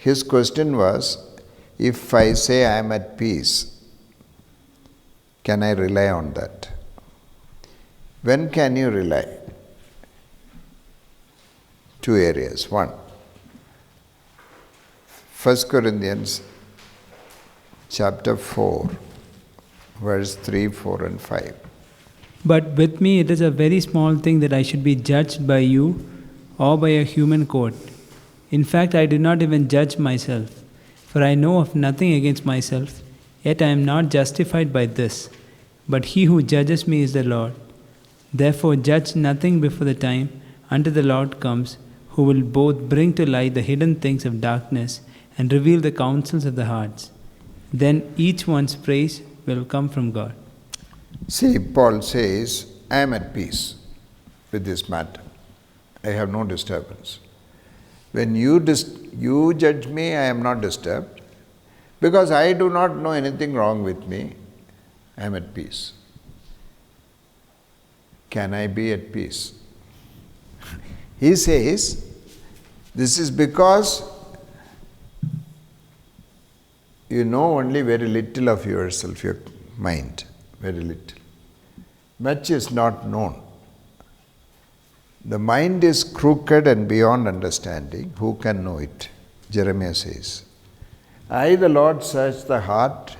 his question was, if I say I am at peace, can I rely on that? When can you rely? Two areas. One, 1 Corinthians chapter 4, verse 3, 4 and 5. But with me it is a very small thing that I should be judged by you or by a human court. In fact, I do not even judge myself, for I know of nothing against myself, yet I am not justified by this. But he who judges me is the Lord. Therefore judge nothing before the time until the Lord comes, who will both bring to light the hidden things of darkness and reveal the counsels of the hearts. Then each one's praise will come from God. See, Paul says, I am at peace with this matter. I have no disturbance. When you judge me, I am not disturbed, because I do not know anything wrong with me. I am at peace. Can I be at peace? He says, this is because you know only very little of yourself, your mind, very little. Much is not known. The mind is crooked and beyond understanding. Who can know it? Jeremiah says, I, the Lord, search the heart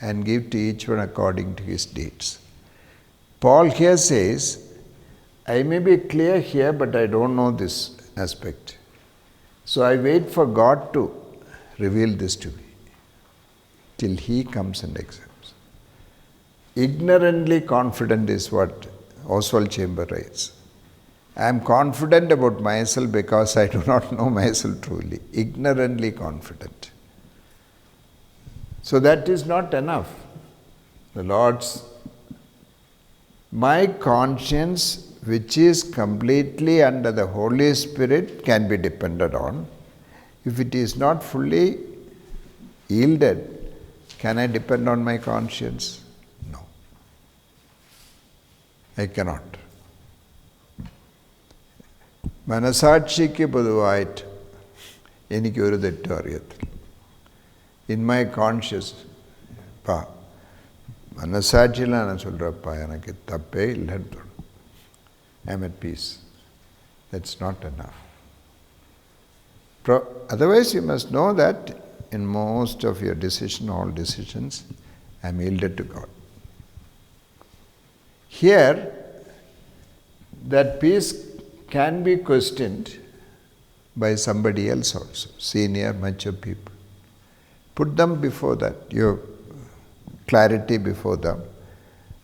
and give to each one according to his deeds. Paul here says, I may be clear here, but I don't know this aspect. So I wait for God to reveal this to me till he comes and accepts. Ignorantly confident is what Oswald Chambers writes. I am confident about myself because I do not know myself truly. Ignorantly confident. So that is not enough. The Lord's, my conscience, which is completely under the Holy Spirit, can be depended on. If it is not fully yielded, can I depend on my conscience? No. I cannot. മനസാക്ഷിക്ക് പൊതുവായിട്ട് എനിക്കൊരു തെറ്റും അറിയത്തില്ല. In my conscious മനസാட்சியில் நான் சொல்கிறப்பா எனக்கு தப்பே இல்லைன்னு தோணும். I am at piece. That's not enough. Otherwise you must know that in most of your all decisions, I am yielded to God. Here, that peace can be questioned by somebody else also, senior, mature people. Put them before that, your clarity before them.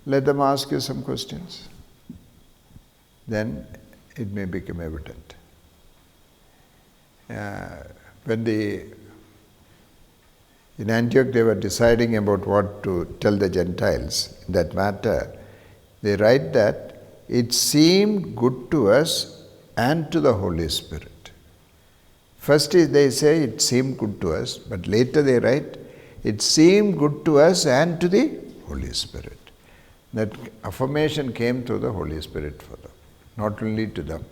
Let them ask you some questions. Then it may become evident. In Antioch they were deciding about what to tell the Gentiles in that matter. They write that it seemed good to us and to the Holy Spirit. First they say it seemed good to us, but later they write it seemed good to us and to the Holy Spirit. That affirmation came through the Holy Spirit for them, not only to them.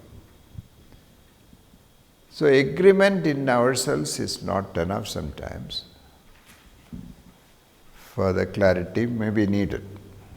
So agreement in ourselves is not enough sometimes. Further clarity may be needed.